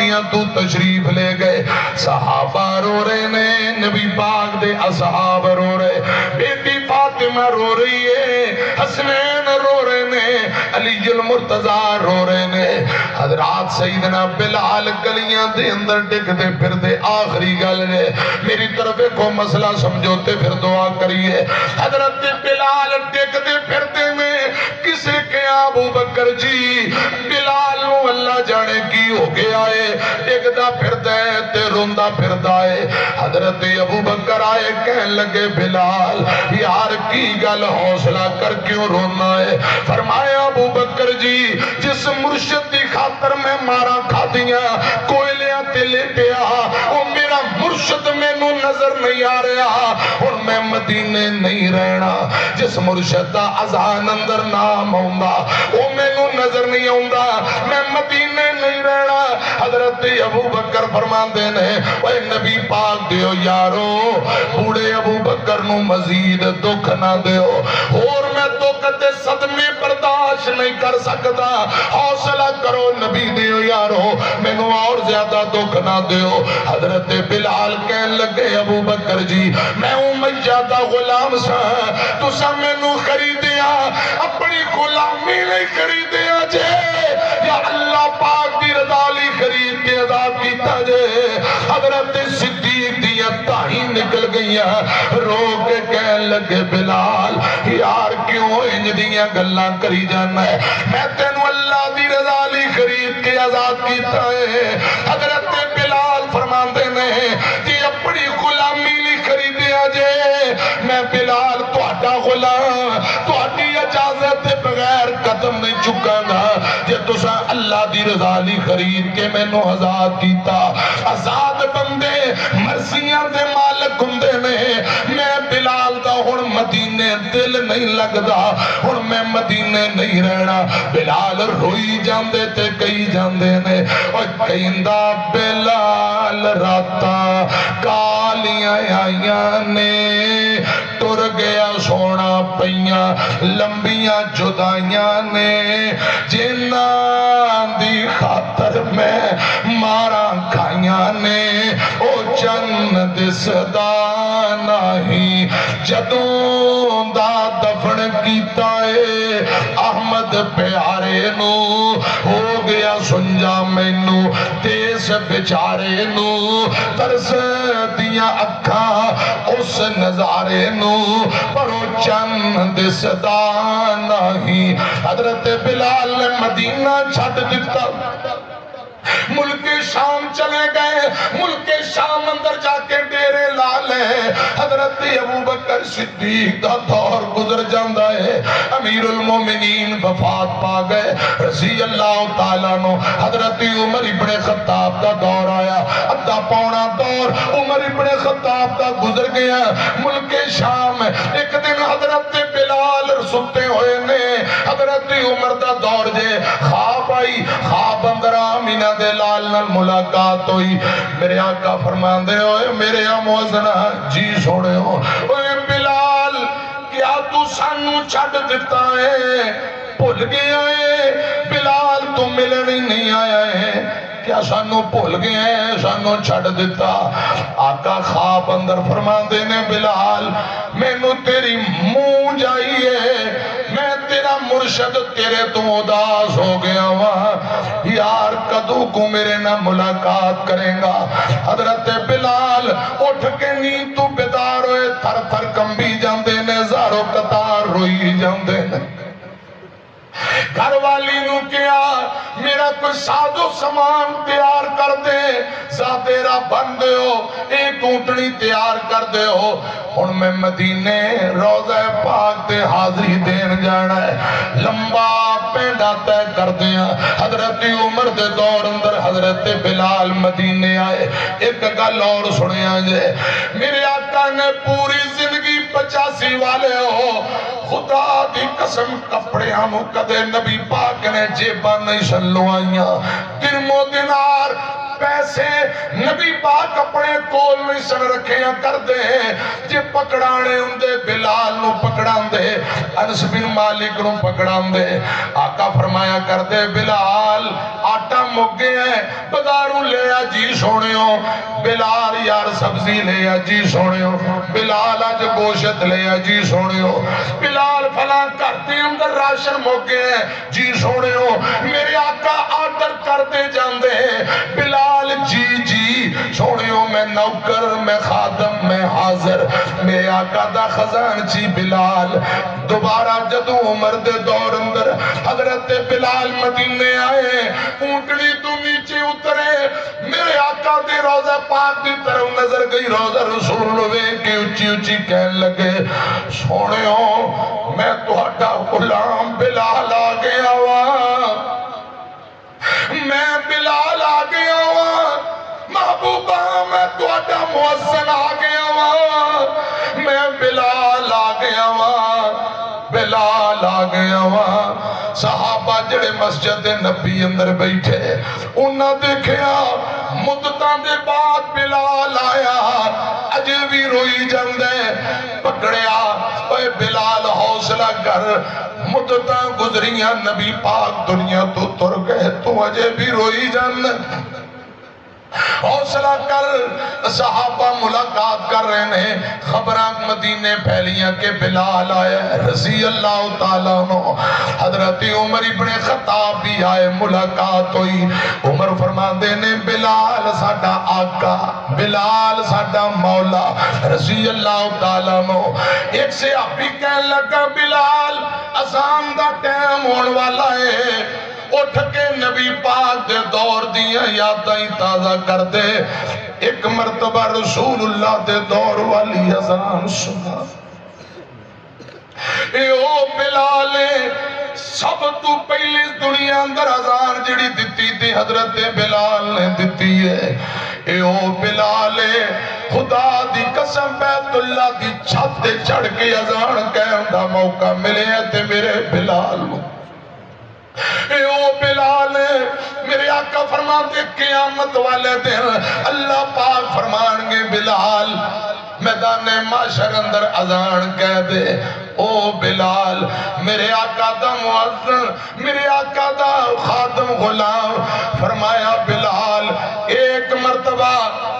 گاڑیاں تو تشریف لے گئے، صحابہ رو رہے نے، نبی پاک دے اصحاب رو رہے، بیٹی فاطمہ رو رہی ہے، حسنین رو رہے نے، علی المرتضی رو رہے نے۔ حضرات سیدنا بلال گلیاں دے اندر ٹک دے پھر دے، آخری گل ہے میری طرف کو مسئلہ سمجھوتے پھر دعا کریے۔ حضرت بلال ٹک دے پھر دے میں کسے کے ابو بکر جی، بلال نو اللہ جانے کی ہو گیا ہے، ٹک دا پھر دے تے روندہ پھر دائے۔ حضرت ابو بکر آئے کہن لگے بلال یار کی گل حوصلہ کر کیوں رونا ہے؟ فرمایا ابو بکر جی جس مرشد دی خاطر میں مارا کھا دیا کوئلیاں تے لیٹیا وہ میرا مرشد میں نو نظر نہیں آ رہا اور میں مدینے نہیں رہنا، جس مرشد دا اذان اندر نام ہوندہ وہ میں نو نظر نہیں ہوندہ، میں مدینے نہیں رہنا۔ حضرت ابو بکر فرمان دینے اے نبی پاک دیو یارو بوڑے ابو بکر نو مزید دکھ نہ دیو، اور میں دکھ تے صدمے برداشت نہیں کر سکتا، حوصلہ کرو نبی دیو یارو میں نو اور زیادہ دکھ نہ دیو۔ حضرت بلال کہن لگے ابو بکر جی میں امیہ دا غلام سا، تو سا میں نو خریدیا اپنی غلامی نہیں خریدیا جے، یا اللہ پاک دی رضا لی خرید کے عذاب کیتا جے۔ حضرت صدیق دیا تاہی نکل گیا رو کے کہن لگے بلال یار کیوں انج دیا گلاں کری جانا ہے، میں تینو اللہ دی رضا لی خرید کے عذاب کیتا ہے۔ حضرت بلال فرمان دینے کہ اپنی غلامی لی خریدیا جے، میں بلال تہاڈا غلام تہاڈی اجازت بغیر قدم نہیں چکا گا، جے تساں اللہ دی رضا لی خرید کے میں نو آزاد کیتا۔ آزاد بندے مرضیاں دے مالک ہوندے نے، میں بلال دا ہن مدینے دل نہیں لگدا، ہن میں مدینے نہیں رہنا۔ بلال روئی جاندے تے کئی جاندے نے اور کہندا بلال راتا کالیاں آئیاں نے ٹر گیا سونا پیاں لمبیاں جدائیاں نے، جنہاں دی خاطر میں مارا کھائیاں نے، او چند دسدا نہیں جدوں دا دفن کیتا ہے احمد پیارے نو، ہو گیا سنجا میں نو تیس بچارے نو، ترس دیا اکھا اس نظارے نو، پر او چند صدا نہیں۔ حضرت بلال نے مدینہ چھٹ دیتا، ملک شام چلے گئے، ملک شام اندر جا کے ڈیرے لالے۔ حضرت ابو بکر صدیق دا دور گزر جاندہ ہے، امیر المومنین وفات پا گئے رضی اللہ تعالیٰ نو۔ حضرت عمر ابن خطاب دا دور آیا، ادھا پونا دور عمر ابن خطاب دا گزر گیا ملک شام۔ ایک دن حضرت بلال ستے ہوئے نے، حضرت عمر دا دور جے خواب آئی، خواب اندر آمینہ دے لال نال ملاقات ہوئی، میرے آقا فرمان دے ہوئے میرے موزنہ جی سوڑے ہو، اے بلال کیا تو سانو چھڑ دیتا ہے، بھول گیا ہے بلال تو ملنی نہیں آیا ہے، کیا سانو بھول گیا ہے سانو چھڑ دیتا؟ آقا خواب اندر فرمان دینے بلال میں نو تیری منہ جائیے، میں تیرا مرشد تیرے تو اداس ہو گیا وہاں، یار کدو کو میرے نہ ملاقات کریں گا۔ حضرت بلال اٹھ کے نیند تو بیدار ہوئے، تھر تھر کمبی جاندے نے، زارو قطار روئی جاندے نے۔ گھر والی نو کیا میرا کوئی ساز و سامان تیار کر دے، زادیرہ بن دے ہو، ایک اونٹنی تیار کر دے ہو، ہن میں مدینے روضہ پاک تے حاضری دین جانا ہے، لمبا پینڈا تے کر دیا۔ حضرت عمر دے دور اندر حضرت بلال مدینے آئے۔ ایک گل اور سنیا جے، میرے آقا نے پوری زندگی 85 والے ہو، خدا دی قسم کپڑے ہموں کدے نبی پاک نے جیبا نہیں سلو آئیاں، درم و دینار پیسے نبی پاک اپنے کول نہیں سن رکھیاں کر دے جے پکڑانے اندے بلال نو پکڑان دے انس بن مالک نو پکڑان دے آقا فرمایا کر دے بلال آٹا مگے ہیں بازاروں لے آ جی سونیو بلال یار سبزی لے آ جی سونیو بلال آج گوشت لے آ جی سونیو بلال فلاں کرتے اندر راشن مگے ہیں جی سونیو میرے آقا آرڈر کر دے جان دے بلال جی جی سونیو میں نوکر میں خادم میں حاضر میرے آقا دا خزان چی بلال دوبارہ جدو عمر دے دور اندر حضرت بلال مدینے آئے اونٹنی تو نیچے اترے میرے آقا دے روزہ پاک دی طرف نظر گئی روزہ رسول لوے کی اچھی اچھی کہن لگے سونیو میں تو ہٹا غلام بلال آگے آوا میں بلال آگے آوا محبوبہ میں تو ہٹا محسن آگے آوا میں بلال آگے آوا بلال آگے آوا صحابہ جڑے مسجد نبی اندر بیٹھے انہاں دیکھیا مدتاں دے بعد بلال آیا اجے بھی روئی جاندے پکڑیا اے بلال حوصلہ کر مدتاں گزریاں نبی پاک دنیا تو تر گئے تو اجے بھی روئی جاندے حوصلہ کر صحابہ ملاقات کر رہے ہیں خبران مدینے پھیلیاں کہ بلال آئے رضی اللہ تعالیٰ عنہ حضرت عمر ابن خطاب بھی آئے ملاقات ہوئی عمر فرمان دینے بلال ساڈا آقا بلال ساڈا مولا رضی اللہ تعالیٰ عنہ ایک سے آپ بھی کہنے لگا بلال اذان دا ٹائم ہون والا ہے اٹھ کے نبی پاک دے دور دیاں یادیں تازہ کر دے ایک مرتبہ رسول اللہ دے دور والی اذان سنا اے او بلالے سب تو پہلی دنیا اندر اذان جڑی دتی تھی حضرت بلال نے دتی ہے اے او بلالے خدا دی قسم بیت اللہ دی چھت تے چڑھ کے اذان کہن دا موقع ملے تے میرے بلال اے او بلال میرے آقا فرماتے قیامت والے دن اللہ پاک فرمان گے بلال میدان معاشر اندر اذان کہہ دے او بلال میرے آقا دا معزن میرے آقا دا خادم غلام فرمایا بلال ایک مرتبہ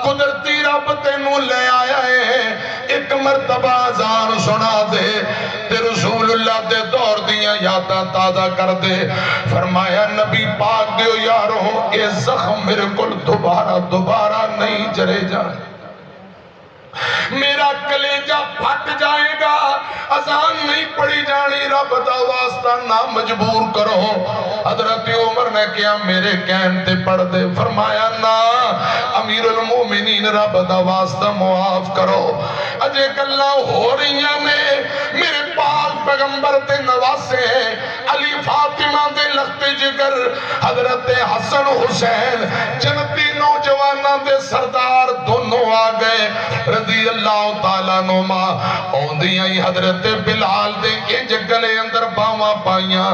قدرتی رب تینوں لے آیا ہے ایک مرتبہ اذان سنا دے تے رسول اللہ دے دور دیاں یاداں تازہ کر دے فرمایا نبی پاک دیو یارو اے زخم میرے کل دوبارہ نہیں جرے جائے میرا کلیجہ پھٹ جائے گا اذان نہیں پڑھی جانی رب دا واسطہ نہ مجبور کرو حضرت عمر نے کیا میرے کہن تے پڑھ دے فرمایا نا امیر المومنین رب دا واسطہ معاف کرو اجے گلاں ہو رہیاں نے میرے پاک پیغمبر تے نواسے علی فاطمہ دے لخت جگر حضرت حسن حسین جنتی نوجوانہ دے سردار دونوں آ گئے رضی اللہ تعالیٰ نما اوندیاں ہی حضرت بلال دے انج گلے اندر باواں پائیاں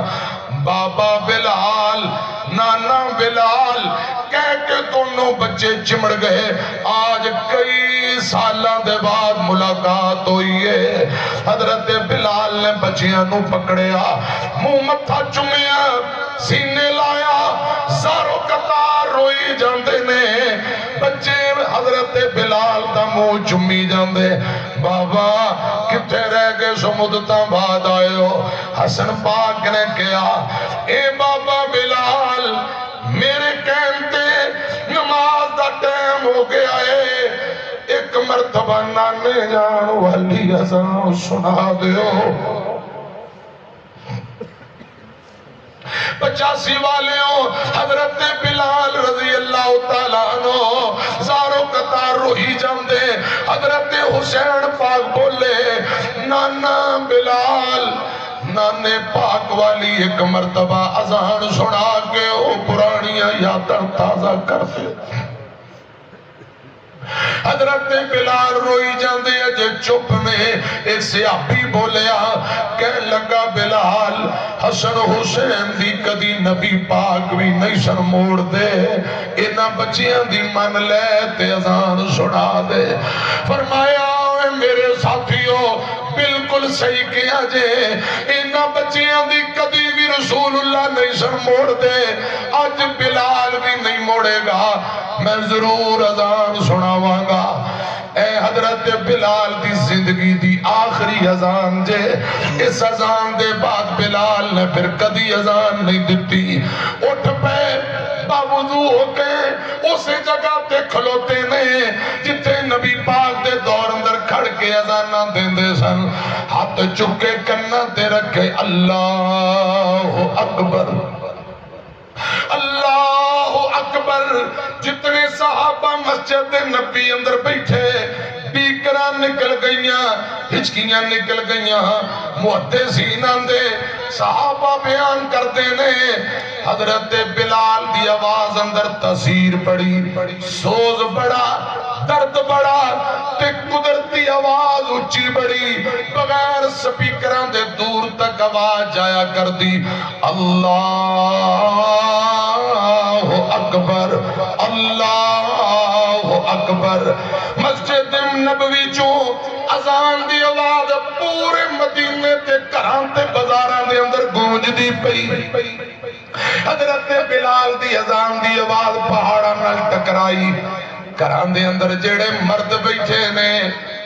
بابا بلال نانا بلال کہہ کے دونوں بچے چمڑ گئے آج کئی سالاں دے بعد ملاقات ہوئی ہے حضرت بلال نے بچیاں نو پکڑیا منہ متھا چمیا سینے لایا زارو قطار روئی جاندے نے بچے حضرت بلال دا منہ چمی جاندے بابا کتے رہ گئے سو مدتاں بعد آئے ہو حسن پاک نے کیا اے بابا بلال میرے کہنتے نماز دا ٹائم ہو گیا ہے ایک مرتبہ نانے جان والی اذان سنا دیو 85 والیوں حضرت بلال رضی اللہ تعالیٰ عنہ زارو قطار روحی جاندے حضرت حسین پاک بولے نانا بلال نانے پاک والی ایک مرتبہ اذان سنا کے او پرانیاں یاداں تازہ کر دے حضرت بلال روئی جاندے اجے چپ نے. ایک صحابی بولیا کہنے لگا بلال حسن حسین دی کدی نبی پاک بھی نہیں سن موڑ دے, انہاں بچیاں دی من لے تے اذان سنا دے. فرمایا میرے ساتھیوں بالکل صحیح کیا جے, انہاں بچیاں دی کدی بھی رسول اللہ نہیں سن موڑ دے, آج بلال بھی نہیں موڑے گا, میں ضرور اذان سناواں گا. اے حضرت بلال دی زندگی دی آخری اذان جے, اس اذان دے بعد بلال نے پھر کدی اذان نہیں دیتی. اٹھ پہ باوضو ہو کے اسے جگہ تے کھلوتے نے جتے نبی پاک دے دور اندر کھڑ کے اذاناں دیندے سن, ہاتھ چکے کناں تے رکھے اللہ اکبر اللہ اکبر. جتنے صحابہ مسجد نبی اندر بیٹھے بیکراں نکل گئیاں, ہچکیاں نکل گئیاں. محدثین دے صحابہ بیان کردے نے حضرت بلال دی آواز اندر تاثیر پڑی, سوز بڑا, درد بڑا, تے قدرتی آواز اچھی بڑی, بغیر سپیکراں دے دور تک آواز جایا کر دی. اللہ اکبر اللہ اکبر. مسجد نبوی چوں اذان دی آواز پورے مدینے تے گھراں تے بازاراں دے اندر گونج دی پئی. حضرت بلال دی اذان دی آواز پہاڑاں نال ٹکرائی. گھراں دے اندر جڑے مرد بیٹھے نے,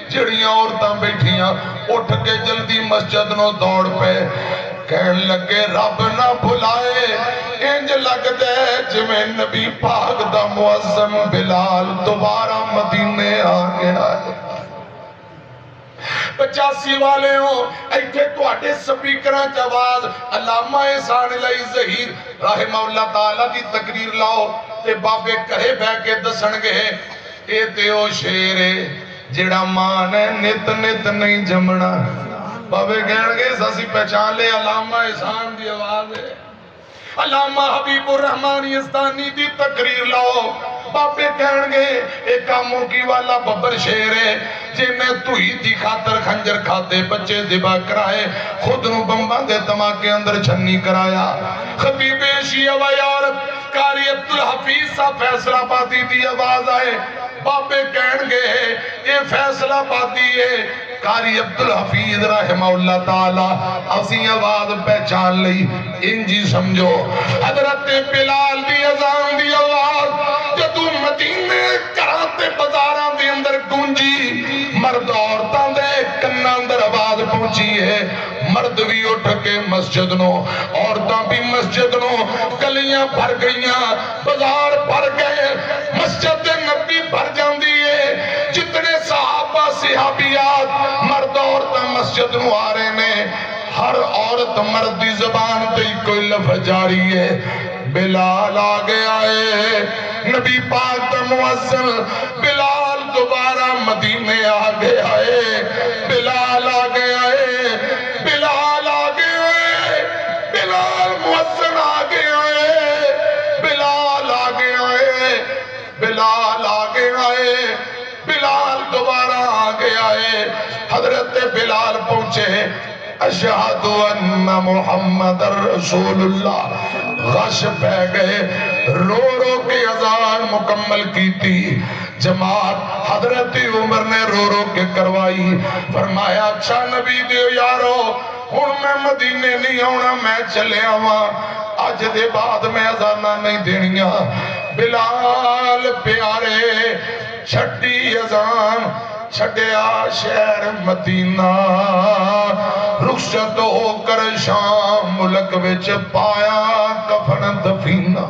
جڑیاں عورتاں بیٹھیاں, اٹھ کے جلدی مسجد نو دوڑ پے. کہن لگے رب نہ بھلائے, انج لگ دے جویں نبی پاک دا مؤذن بلال دوبارہ مدینے آ گیا ہے. 85 والے ہوں ایتھے تواڈے سپیکراں چ آواز علامہ احسان علی ظہیر رحمہ اللہ تعالی دی تقریر لاؤ تے بابے گھرے بیٹھ کے دسن گے اے تے او شیر ہے جڑا ماں نے نت نت نہیں جمنا. بابے کہن گے ساسی پہچان لے علامہ احسان دی آواز ہے. علامہ حبیب الرحمن یزدانی دی تقریر لاؤ, بابے کہن گے ایک موکی والا ببر شیر ہے جنہیں توہی دی خاطر خنجر کھاتے بچے ذبح کرائے, خود نو بمباں دے دھماکے اندر چھنی کرایا. خطیب شیعہ و یارب قاری عبدالحفیظ صاحب فیصلہ آبادی دی آواز آئے. بابے کہن گے اے فیصلہ آبادی ہے, قاری عبدالحفیظ رحمہ اللہ تعالی اسی آواز پہچان لئی. انجی سمجھو حضرت بلال دی اذان دی آواز جدو مدینے کراتے بازاراں دے اندر گونجی, مرد عورتاں دے کناں اندر آواز پہنچی ہے. مرد بھی اٹھ کے مسجد نو, عورتاں بھی مسجد نو, گلیاں بھر گئیاں, بازار بھر گئے, مسجد نبی بھر جاندی ہے. جتنے صحابہ صحابیات مرد عورتاں مسجد نو آ رہے نے, ہر عورت مردی زبان تے کوئی لفظ جاری ہے. بلال آ گیا ہے, نبی پاک دا مؤذن بلال دوبارہ مدینے آ گیا ہے. بلال آ گیا ہے, بلال آ گیا ہے, بلال مؤذن آ گیا ہے, بلال آ گیا ہے, بلال آ گیا ہے, بلال دوبارہ آ گیا ہے. حضرت بلال پہنچے, اشہدو ان محمد رسول اللہ, غش پہ گئے, رو رو کے اذان مکمل کی تھی. جماعت حضرت عمر نے رو رو کے کروائی. فرمایا اچھا نبی دیو یارو, ہن میں مدینے نہیں آنا, میں چلے آواں, اج دے بعد میں اذاناں نہیں دینیاں. بلال پیارے چھٹی اذان چھڑیا شہر مدینہ, رخصت ہو کر شام ملک وچ پایا کفن دفینہ.